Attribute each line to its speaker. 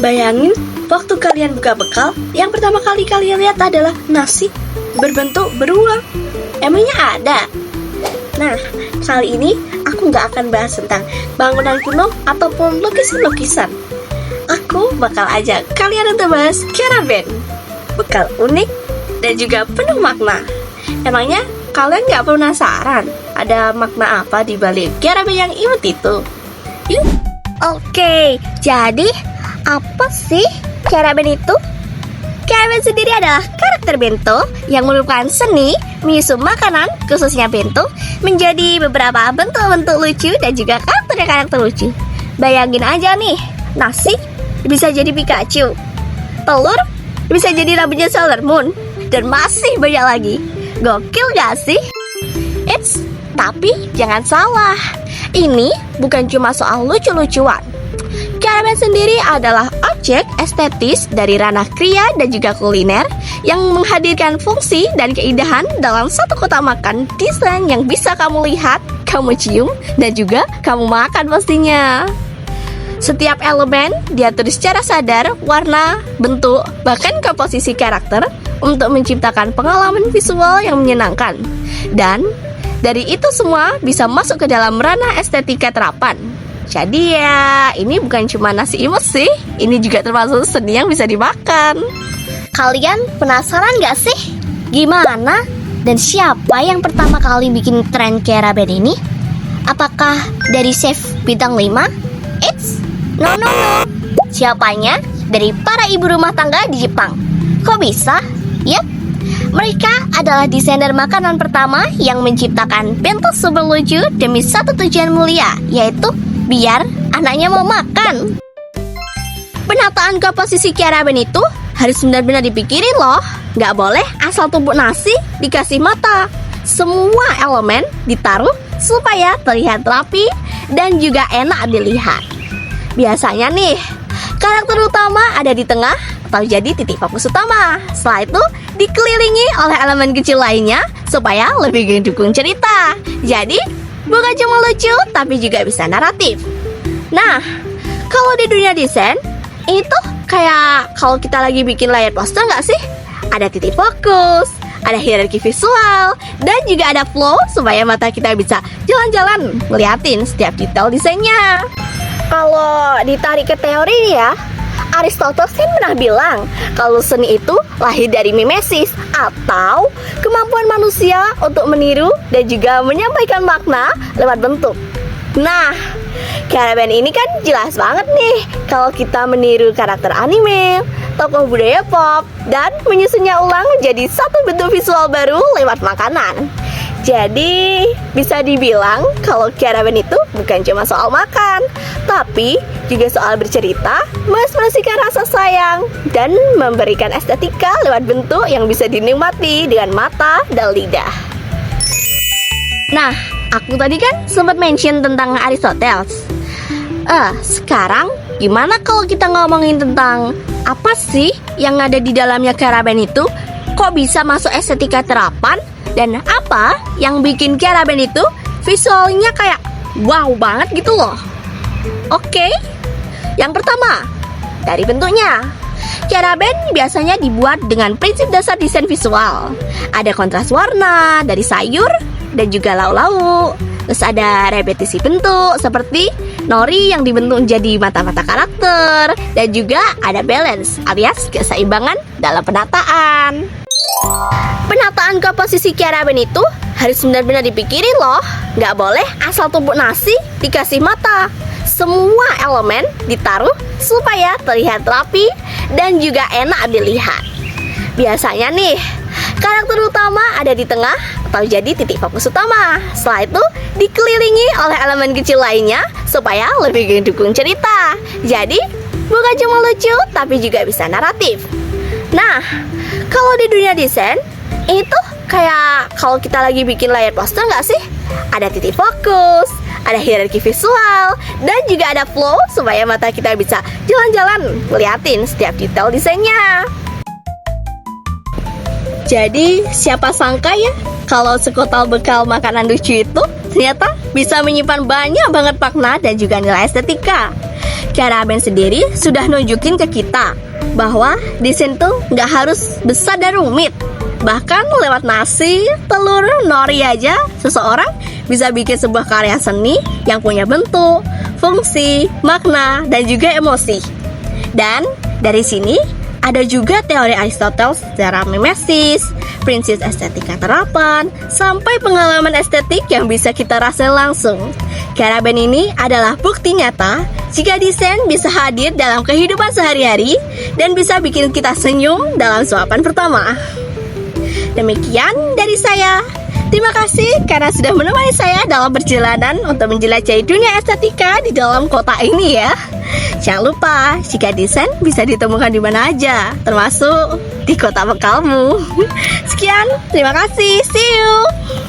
Speaker 1: Bayangin, waktu kalian buka bekal, yang pertama kali kalian lihat adalah nasi berbentuk beruang. Emangnya ada? Nah, kali ini aku nggak akan bahas tentang bangunan kuno ataupun lukisan-lukisan. Aku bakal ajak kalian untuk bahas Kera-Ben, bekal unik dan juga penuh makna. Emangnya kalian nggak penasaran ada makna apa di balik Kera-Ben yang imut itu? Yuk!
Speaker 2: Oke, jadi apa sih Kera-Ben itu? Kera-Ben sendiri adalah karakter bento yang merupakan seni menyusun makanan, khususnya bento, menjadi beberapa bentuk-bentuk lucu dan juga karakter lucu. Bayangin aja nih, nasi bisa jadi Pikachu, telur bisa jadi rambutnya Sailor Moon, dan masih banyak lagi. Gokil gak sih? Eits, tapi jangan salah, ini bukan cuma soal lucu-lucuan. Kera-Ben sendiri adalah objek estetis dari ranah kria dan juga kuliner yang menghadirkan fungsi dan keindahan dalam satu kotak makan desain yang bisa kamu lihat, kamu cium, dan juga kamu makan pastinya. Setiap elemen diatur secara sadar, warna, bentuk, bahkan komposisi karakter untuk menciptakan pengalaman visual yang menyenangkan. Dan dari itu semua bisa masuk ke dalam ranah estetika terapan. Jadi ya, ini bukan cuma nasi imut sih, ini juga termasuk seni yang bisa dimakan. Kalian penasaran gak sih? Gimana dan siapa yang pertama kali bikin tren Kera-Ben ini? Apakah dari chef bintang 5? Eits, no. Siapanya? Dari para ibu rumah tangga di Jepang. Kok bisa? Yap, mereka adalah desainer makanan pertama yang menciptakan bento super lucu demi satu tujuan mulia, yaitu biar anaknya mau makan. Penataan komposisi Kera-Ben itu harus benar-benar dipikirin loh. Gak boleh asal tumpuk nasi dikasih mata. Semua elemen ditaruh supaya terlihat rapi dan juga enak dilihat. Biasanya nih, karakter utama ada di tengah atau jadi titik fokus utama. Setelah itu dikelilingi oleh elemen kecil lainnya supaya lebih mendukung cerita. Jadi bukan cuma lucu, tapi juga bisa naratif. Nah, kalau di dunia desain, itu kayak kalau kita lagi bikin layar poster nggak sih? Ada titik fokus, ada hierarki visual, dan juga ada flow supaya mata kita bisa jalan-jalan ngeliatin setiap detail desainnya. Kalau ditarik ke teori ya, Aristoteles kan pernah bilang kalau seni itu lahir dari mimesis atau kemampuan manusia untuk meniru dan juga menyampaikan makna lewat bentuk. Nah, Kera-Ben ini kan jelas banget nih kalau kita meniru karakter anime, tokoh budaya pop, dan menyusunnya ulang jadi satu bentuk visual baru lewat makanan. Jadi bisa dibilang kalau Kera-Ben itu bukan cuma soal makan, tapi juga soal bercerita, mengekspresikan rasa sayang, dan memberikan estetika lewat bentuk yang bisa dinikmati dengan mata dan lidah. Nah, aku tadi kan sempat mention tentang Aristoteles. Sekarang gimana kalau kita ngomongin tentang apa sih yang ada di dalamnya Kera-Ben itu? Kok bisa masuk estetika terapan? Dan apa yang bikin Kera-Ben itu visualnya kayak wow banget gitu loh? Oke, yang pertama, dari bentuknya. Kera-Ben biasanya dibuat dengan prinsip dasar desain visual. Ada kontras warna dari sayur dan juga lauk-lauk. Terus ada repetisi bentuk seperti nori yang dibentuk menjadi mata-mata karakter. Dan juga ada balance alias keseimbangan dalam penataan. Penataan komposisi Kera-Ben itu harus benar-benar dipikirin loh. Gak boleh asal tumpuk nasi dikasih mata. Semua elemen ditaruh supaya terlihat rapi dan juga enak dilihat. Biasanya nih, karakter utama ada di tengah atau jadi titik fokus utama. Setelah itu dikelilingi oleh elemen kecil lainnya supaya lebih mendukung cerita. Jadi bukan cuma lucu, tapi juga bisa naratif. Nah, kalau di dunia desain, itu kayak kalau kita lagi bikin layar poster nggak sih? Ada titik fokus, ada hierarki visual, dan juga ada flow supaya mata kita bisa jalan-jalan ngeliatin setiap detail desainnya. Jadi siapa sangka ya kalau sekotal bekal makanan lucu itu ternyata bisa menyimpan banyak banget makna dan juga nilai estetika. Keraben sendiri sudah nunjukin ke kita bahwa desain tuh nggak harus besar dan rumit. Bahkan lewat nasi, telur, nori aja, seseorang bisa bikin sebuah karya seni yang punya bentuk, fungsi, makna, dan juga emosi. Dan dari sini ada juga teori Aristoteles secara mimesis, prinsip estetika terapan, sampai pengalaman estetik yang bisa kita rasain langsung. Keraben ini adalah bukti nyata jika desain bisa hadir dalam kehidupan sehari-hari dan bisa bikin kita senyum dalam suapan pertama. Demikian dari saya. Terima kasih karena sudah menemani saya dalam perjalanan untuk menjelajahi dunia estetika di dalam kota ini ya. Jangan lupa, jika desain bisa ditemukan di mana aja, termasuk di kota bekalmu. Sekian, terima kasih. See you.